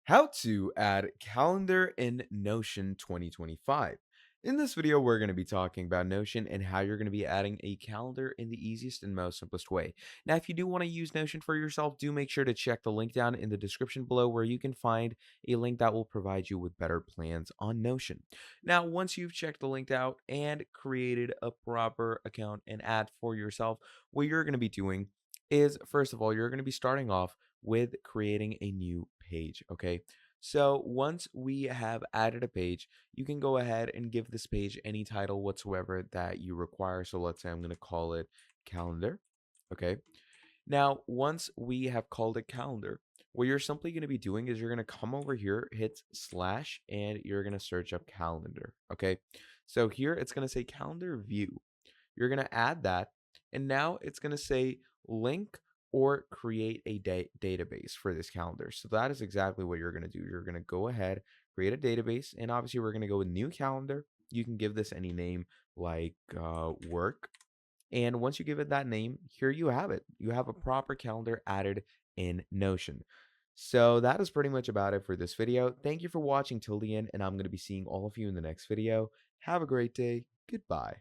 How to add calendar in Notion 2025. In this video, we're going to be talking about Notion and how you're going to be adding a calendar in the easiest and most simplest way. Now, if you do want to use Notion for yourself, do make sure to check the link down in the description below where you can find a link that will provide you with better plans on Notion. Now, once you've checked the link out and created a proper account and ad for yourself, what you're going to be doing is, first of all, you're going to be starting off with creating a new page. Okay. So once we have added a page, you can go ahead and give this page any title whatsoever that you require. So let's say I'm going to call it calendar. Okay. Now, once we have called it calendar, what you're simply going to be doing is you're going to come over here, hit slash, and you're going to search up calendar. Okay. So here it's going to say calendar view. You're going to add that. And now it's going to say link or create a database for this calendar. So that is exactly what you're going to do. You're going to go ahead, create a database. And obviously, we're going to go with new calendar. You can give this any name like work. And once you give it that name, here you have it. You have a proper calendar added in Notion. So that is pretty much about it for this video. Thank you for watching till the end, and I'm going to be seeing all of you in the next video. Have a great day. Goodbye.